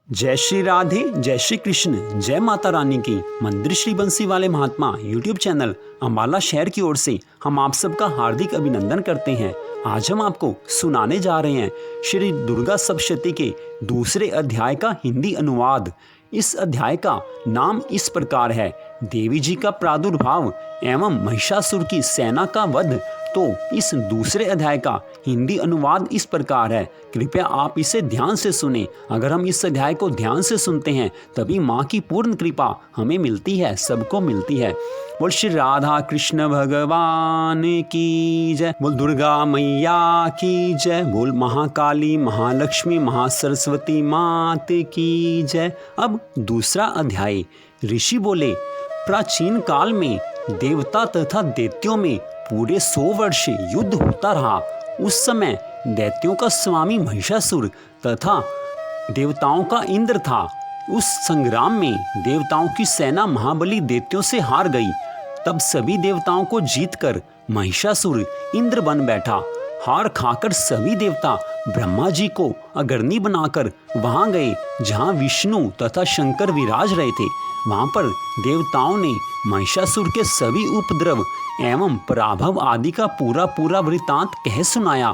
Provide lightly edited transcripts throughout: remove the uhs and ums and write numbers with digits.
जय श्री राधे, जय श्री कृष्ण, जय माता रानी की। मंदिर श्री बंसी वाले महात्मा यूट्यूब चैनल अम्बाला शहर की ओर से हम आप सबका हार्दिक अभिनंदन करते हैं। आज हम आपको सुनाने जा रहे हैं श्री दुर्गा सप्तशती के दूसरे अध्याय का हिंदी अनुवाद। इस अध्याय का नाम इस प्रकार है, देवी जी का प्रादुर्भाव एवं महिषासुर की सेना का वध। तो इस दूसरे अध्याय का हिंदी अनुवाद इस प्रकार है, कृपया आप इसे ध्यान से सुने। अगर हम इस अध्याय को ध्यान से सुनते हैं तभी माँ की पूर्ण कृपा हमें मिलती है, सबको मिलती है। बोल श्री राधा कृष्ण भगवान की जय, बोल दुर्गा मैया की जय, बोल महाकाली महालक्ष्मी महासरस्वती मात की जय। अब दूसरा अध्याय। ऋषि बोले, प्राचीन काल में देवता तथा दैत्यों में पूरे 100 वर्ष युद्ध होता रहा। उस समय दैत्यों का स्वामी महिषासुर तथा देवताओं का इंद्र था। उस संग्राम में देवताओं की सेना महाबली दैत्यों से हार गई। तब सभी देवताओं को जीतकर महिषासुर इंद्र बन बैठा। हार खाकर सभी देवता ब्रह्मा जी को अग्रणी बनाकर वहां गए जहां विष्णु तथा शंकर विराज रहे थे। वहां पर देवताओं ने महिषासुर के सभी उपद्रव एवं पराभव आदि का पूरा वृत्तांत कह सुनाया।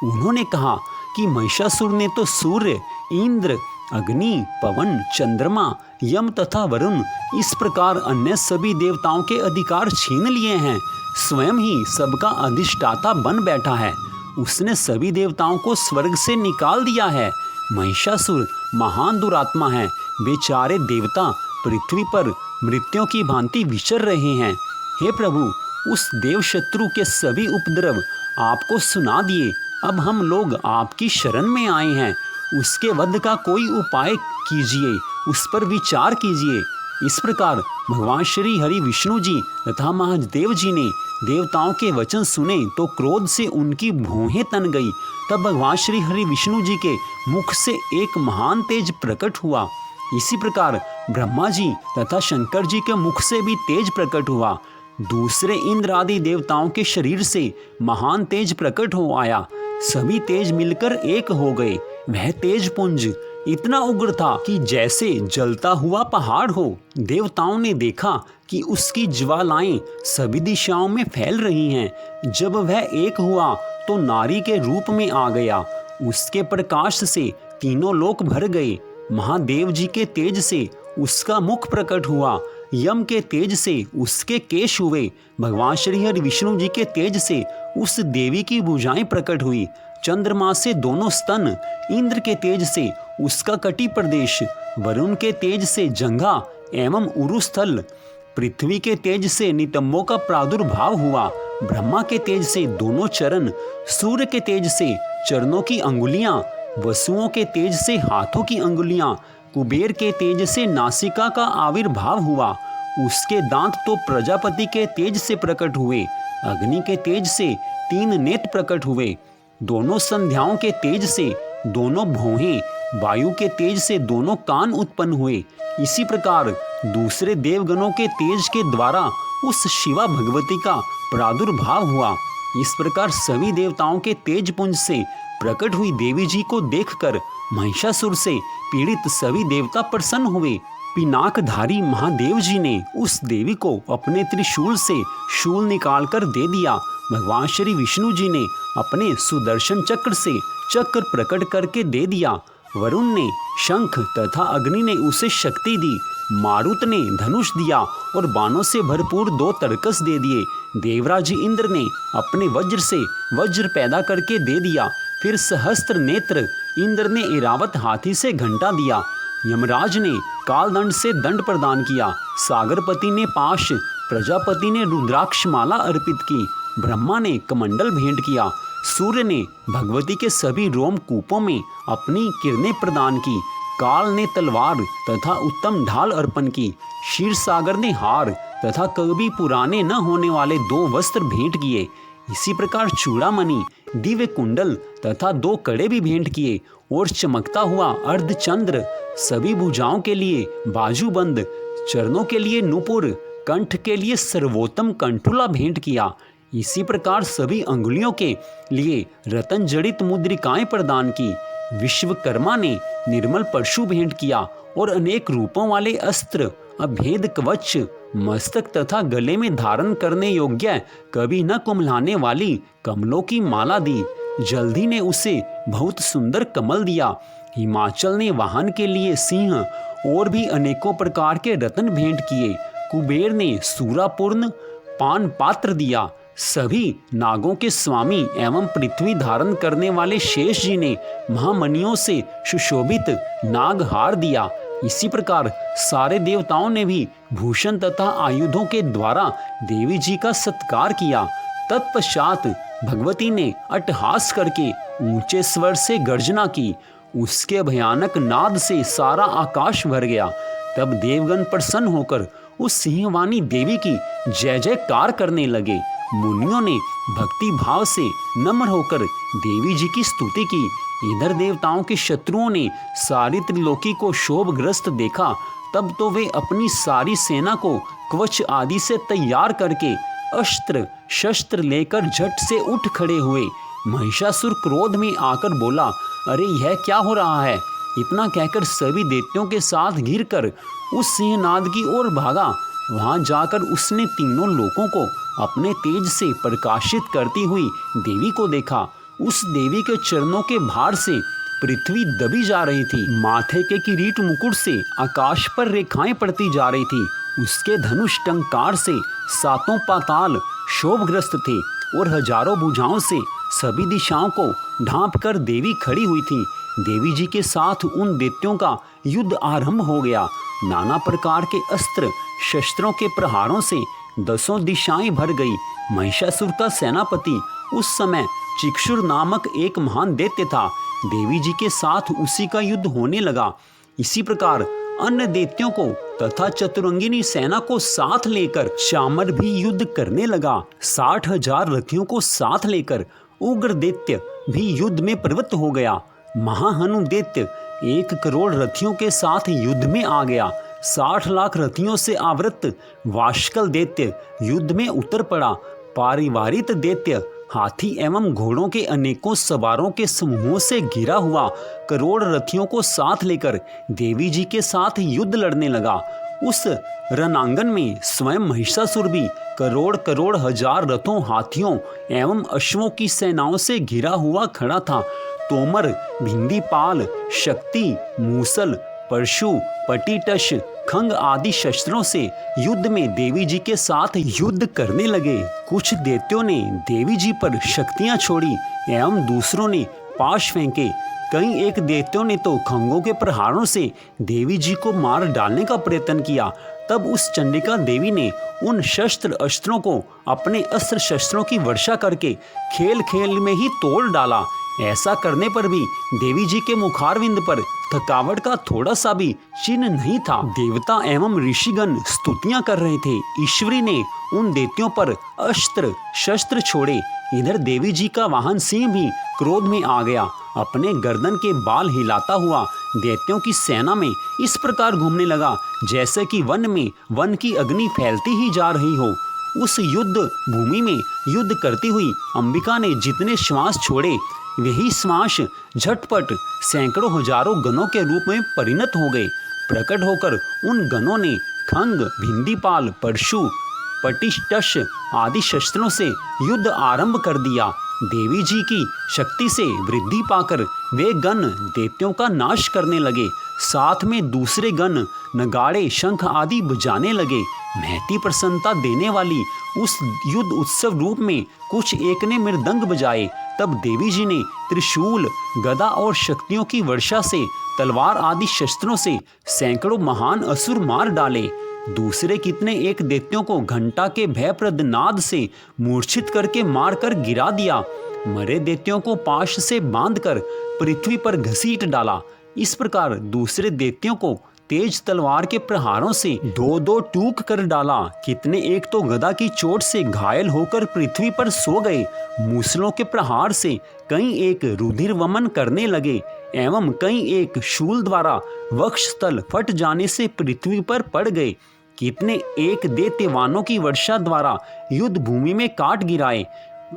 उन्होंने कहा कि महिषासुर ने तो सूर्य, इंद्र, अग्नि, पवन, चंद्रमा, यम तथा वरुण इस प्रकार अन्य सभी देवताओं के अधिकार छीन लिए हैं। स्वयं ही सबका अधिष्ठाता बन बैठा है। उसने सभी देवताओं को स्वर्ग से निकाल दिया है। महिषासुर महान दुरात्मा है। बेचारे देवता पृथ्वी पर मृत्यों की भांति विचर रहे हैं। हे प्रभु, उस देव शत्रु के सभी उपद्रव आपको सुना दिए। अब हम लोग आपकी शरण में आए हैं। उसके वध का कोई उपाय कीजिए, उस पर विचार कीजिए। इस प्रकार भगवान श्री हरि विष्णु जी तथा महादेव जी ने देवताओं के वचन सुने तो क्रोध से उनकी भौहें तन गई। तब भगवान श्री हरि विष्णु जी के मुख से एक महान तेज प्रकट हुआ। इसी प्रकार ब्रह्मा जी तथा शंकर जी के मुख से भी तेज प्रकट हुआ। दूसरे इंद्र आदि देवताओं के शरीर से महान तेज प्रकट हो आया। सभी तेज मिलकर एक हो गए। वह तेज पुंज इतना उग्र था कि जैसे जलता हुआ पहाड़ हो। देवताओं ने देखा कि उसकी ज्वालाएं सभी दिशाओं में फैल रही हैं। जब वह एक हुआ तो नारी के रूप में आ गया। उसके प्रकाश से तीनों लोक भर गए। महादेव जी के तेज से उसका मुख प्रकट हुआ। यम के तेज से उसके केश हुए। भगवान श्री हरि विष्णु जी के तेज से उस देवी की भुजाएं प्रकट हुई। चंद्रमा से दोनों स्तन, इंद्र के तेज से उसका कटी प्रदेश, वरुण के तेज से जंघा एवं उरुस्थल, पृथ्वी के तेज से नितंबों का प्रादुर्भाव हुआ। ब्रह्मा के तेज से दोनों चरण, सूर्य के तेज से चरणों की अंगुलियां, वसुओं के तेज से हाथों की अंगुलियां, कुबेर के तेज से नासिका का आविर्भाव हुआ। उसके दांत तो प्रजापति के तेज से प्रकट हुए। अग्नि के तेज से 3 नेत्र प्रकट हुए। दोनों संध्याओं के तेज से दोनों भौहें, वायु के तेज से दोनों कान उत्पन्न हुए। इसी प्रकार दूसरे देवगणों के तेज के द्वारा उस शिवा भगवती का प्रादुर्भाव हुआ। इस प्रकार सभी देवताओं के तेज पुंज से प्रकट हुई देवी जी को देखकर महिषासुर से पीड़ित सभी देवता प्रसन्न हुए। पिनाकधारी महादेव जी ने उस देवी को अपने त्रिशूल से शूल निकालकर दे दिया। भगवान श्री विष्णु जी ने अपने सुदर्शन चक्र से चक्र प्रकट करके दे दिया। वरुण ने शंख तथा अग्नि ने उसे शक्ति दी। मारुत ने धनुष दिया और बाणों से भरपूर 2 तरकस दे दिए। देवराज इंद्र ने अपने वज्र से वज्र पैदा करके दे दिया। फिर सहस्त्र नेत्र इंद्र ने ऐरावत हाथी से घंटा दिया। यमराज ने कालदंड से दंड प्रदान किया। सागरपति ने पाश, प्रजापति ने रुद्राक्ष माला अर्पित की। ब्रह्मा ने कमंडल भेंट किया। सूर्य ने भगवती के सभी रोम कूपों में अपनी किरणें प्रदान की। काल ने तलवार तथा उत्तम ढाल अर्पण की। क्षीर सागर ने हार तथा कभी पुराने न होने वाले 2 वस्त्र भेंट किए। इसी प्रकार चूड़ामणि, दिव्य कुंडल तथा 2 कड़े भी भेंट किए और चमकता हुआ अर्धचंद्र, सभी भुजाओं के लिए बाजूबंद, चरणों के लिए नुपुर, कंठ के लिए सर्वोत्तम कंठुला भेंट किया। इसी प्रकार सभी अंगुलियों के लिए रतन जड़ित मुद्रिकाएं प्रदान की। विश्वकर्मा ने निर्मल परशु भेंट किया और अनेक रूपों वाले अस्त्र, अभेद कवच, मस्तक तथा गले में धारण करने योग्य कभी न कुम्हलाने वाली कमलों की माला दी। जल्दी ने उसे बहुत सुंदर कमल दिया। हिमाचल ने वाहन के लिए सिंह और भी अनेकों प्रकार के रत्न भेंट किए। कुबेर ने सूरापूर्ण पान पात्र दिया। सभी नागों के स्वामी एवं पृथ्वी धारण करने वाले शेष जी ने महामणियों से सुशोभित नागहार दिया। इसी प्रकार सारे देवताओं ने भी भूषण तथा आयुधों के द्वारा देवी जी का सत्कार किया। तत्पश्चात भगवती ने अट्टहास करके ऊंचे स्वर से गर्जना की। उसके भयानक नाद से सारा आकाश भर गया। तब देवगण प्रसन्न होकर उस सिंहवानी देवी की जय जयकार करने लगे। मुनियों ने भक्ति भाव से नम्र होकर देवी जी की स्तुति की। इधर देवताओं के शत्रुओं ने सारी त्रिलोकी को शोभग्रस्त देखा। तब तो वे अपनी सारी सेना को कवच आदि से तैयार करके अस्त्र शस्त्र लेकर झट से उठ खड़े हुए। महिषासुर क्रोध में आकर बोला, अरे यह क्या हो रहा है? इतना कहकर सभी दैत्यों के साथ घिरकर उस सिंहनाद की ओर भागा। वहां जाकर उसने तीनों लोकों को अपने तेज से प्रकाशित करती हुई देवी को देखा। उस देवी के चरणों के भार से पृथ्वी दबी जा रही थी। माथे के किरीट मुकुट से आकाश पर रेखाएं पड़ती जा रही थी। उसके धनुष टंकार से सातों पाताल शोभग्रस्त थे और हजारों भुजाओं से सभी दिशाओं को ढांप कर देवी खड़ी हुई थी। देवी जी के साथ उन दैत्यों का युद्ध आरंभ हो गया। नाना प्रकार के अस्त्र शस्त्रों के प्रहारों से दसों दिशाएं भर गई। महिषासुर का सेनापति उस समय चिक्षुर नामक एक महान दैत्य था। देवी जी के साथ उसी का युद्ध होने लगा। इसी प्रकार अन्य दैत्यों को तथा चतुरंगिनी सेना को साथ लेकर चामर भी युद्ध करने लगा। 60,000 रथियों को साथ लेकर उग्र दैत्य भी युद्ध में प्रवृत्त हो गया। महाहनु दैत्य 1 करोड़ रथियों के साथ युद्ध में आ गया। 60 लाख रथियों से आवृत वाष्कल दैत्य युद्ध में उतर पड़ा। पारिवारित दैत्य हाथी एवं घोड़ों के अनेकों सवारों के समूहों से घिरा हुआ करोड़ रथियों को साथ लेकर देवी जी के साथ युद्ध लड़ने लगा। उस रणांगन में स्वयं महिषासुर भी करोड़ करोड़ हजार रथों, हाथियों एवं अश्वों की सेनाओं से घिरा हुआ खड़ा था। तोमर, भिंदीपाल, शक्ति, मूसल, परशु, पटिटश, खंग आदि शस्त्रों से युद्ध में देवी जी के साथ युद्ध करने लगे। कुछ दैत्यों ने देवी जी पर शक्तियां छोड़ी एवं दूसरों ने पाश फेंके। कई एक दैत्यों ने तो खंगों के प्रहारों से देवी जी को मार डालने का प्रयत्न किया। तब उस चंडिका देवी ने उन शस्त्र अस्त्रों को अपने अस्त्र शस्त्रों की वर्षा करके खेल खेल में ही तोड़ डाला। ऐसा करने पर भी देवी जी के मुखारविंद पर थकावट का थोड़ा सा भी चिन्ह नहीं था। देवता एवं ऋषिगण स्तुतियां कर रहे थे। ईश्वरी ने उन दैत्यों पर अस्त्र शस्त्र छोड़े। इधर देवी जी का वाहन सिंह भी क्रोध में आ गया। अपने गर्दन के बाल हिलाता हुआ दैत्यों की सेना में इस प्रकार घूमने लगा जैसे कि वन में वन की अग्नि फैलती ही जा रही हो। उस युद्ध भूमि में युद्ध करती हुई अंबिका ने जितने श्वास छोड़े वही श्वास झटपट सैकड़ों हजारों गणों के रूप में परिणत हो गए। प्रकट होकर उन गणों ने खंग, भिंदीपाल, परशु, पटिष्टश आदि शस्त्रों से युद्ध आरंभ कर दिया। देवी जी की शक्ति से वृद्धि पाकर वे गण दैत्यों का नाश करने लगे। साथ में दूसरे गण नगाड़े, शंख आदि बजाने लगे। महती प्रसन्नता देने वाली उस युद्ध उत्सव रूप में कुछ एक ने मृदंग बजाए। तब देवी जी ने त्रिशूल, गदा और शक्तियों की वर्षा से तलवार आदि शस्त्रों से सैकड़ों महान असुर मार डाले। दूसरे कितने एक दैत्यों को घंटा के भयप्रद नाद से मूर्छित करके मारकर गिरा दिया। मरे दैत्यों को पाश से बांधकर पृथ्वी पर घसीट डाला। इस प्रकार दूसरे दैत्यों को तेज तलवार के प्रहारों से दो दो टूक कर डाला। कितने एक तो गदा की चोट से घायल होकर पृथ्वी पर सो गए। मूसलों के प्रहार से कई एक रुधिर वमन करने लगे एवं कई एक शूल द्वारा वक्षस्थल फट जाने से पृथ्वी पर पड़ गए। कितने एक दैत्यवानों की वर्षा द्वारा युद्ध भूमि में काट गिराए।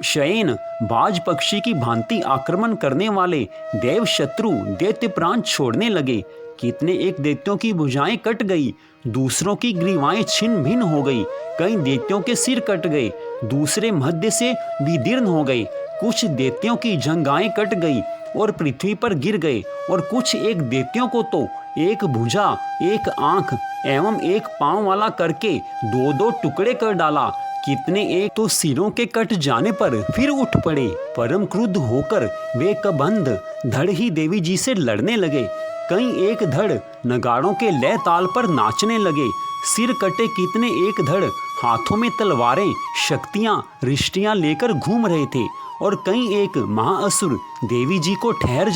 शयन बाज पक्षी की भांति आक्रमण करने वाले देव शत्रु दैत्य प्राण छोड़ने लगे। कितने एक दैत्यों की भुजाएं कट गई, दूसरों की ग्रीवाएं छिन्न भिन्न हो गई। कई दैत्यों के सिर कट गए, दूसरे मध्य से विदीर्ण हो गए। कुछ दैत्यों की जंघाएं कट गई और पृथ्वी पर गिर गए, और कुछ एक दैत्यों को तो एक भुजा, एक आंख एवं एक पांव वाला करके दो दो टुकड़े कर डाला। कितने एक तो सिरों के कट जाने पर फिर उठ पड़े। परम क्रुद्ध होकर वे कबंध धड़ ही देवी जी से लड़ने लगे। कई एक धड़ नगाड़ों के लय ताल पर नाचने लगे। सिर कटे कितने एक धड़ हाथों में तलवारें, शक्तियां, रिष्टियां लेकर घूम रहे थे, और कई एक महाअसुर देवी जी को ठहर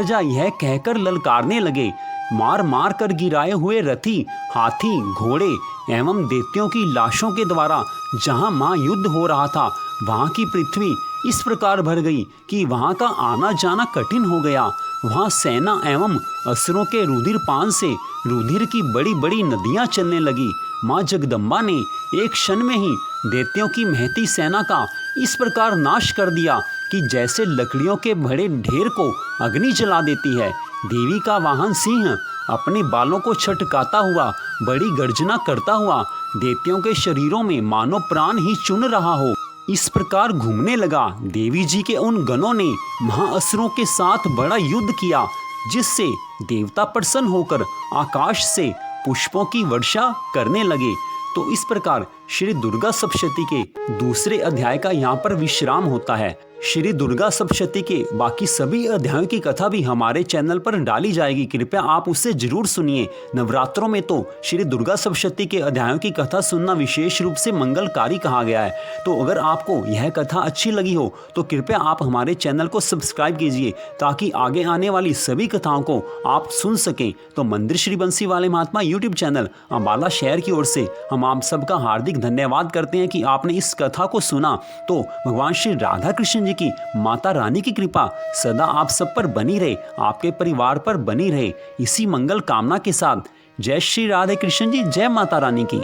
जा यह कहकर ललकारने लगे। मार मार कर गिराए हुए रथी, हाथी, घोड़े एवं दैत्यों की लाशों के द्वारा जहां मां युद्ध हो रहा था, वहां की पृथ्वी इस प्रकार भर गई कि वहां का आना जाना कठिन हो गया। वहां सेना एवं असुरों के रुधिर पान से रुधिर की बड़ी बड़ी नदियां चलने लगी। मां जगदम्बा ने एक क्षण में ही दैत्यों की महती सेना का इस प्रकार नाश कर दिया कि जैसे लकड़ियों के बड़े ढेर को अग्नि जला देती है। देवी का वाहन सिंह अपने बालों को छटकाता हुआ, बड़ी गर्जना करता हुआ दैत्यों के शरीरों में मानो प्राण ही चुन रहा हो, इस प्रकार घूमने लगा। देवी जी के उन गणों ने महाअसुरों के साथ बड़ा युद्ध किया, जिससे देवता प्रसन्न होकर आकाश से पुष्पों की वर्षा करने लगे। तो इस प्रकार श्री दुर्गा सप्तशती के दूसरे अध्याय का यहाँ पर विश्राम होता है। श्री दुर्गा सप्तशती के बाकी सभी अध्यायों की कथा भी हमारे चैनल पर डाली जाएगी, कृपया आप उससे जरूर सुनिए। नवरात्रों में तो श्री दुर्गा सप्तशती के अध्यायों की कथा सुनना विशेष रूप से मंगलकारी कहा गया है। तो अगर आपको यह कथा अच्छी लगी हो तो कृपया आप हमारे चैनल को सब्सक्राइब कीजिए, ताकि आगे आने वाली सभी कथाओं को आप सुन सकें। तो मंदिर श्री बंसी वाले महात्मा यूट्यूब चैनल अम्बाला शहर की ओर से हम आप सबका हार्दिक धन्यवाद करते हैं कि आपने इस कथा को सुना। तो भगवान श्री राधा कृष्ण की, माता रानी की कृपा सदा आप सब पर बनी रहे, आपके परिवार पर बनी रहे। इसी मंगल कामना के साथ जय श्री राधे कृष्ण जी, जय माता रानी की।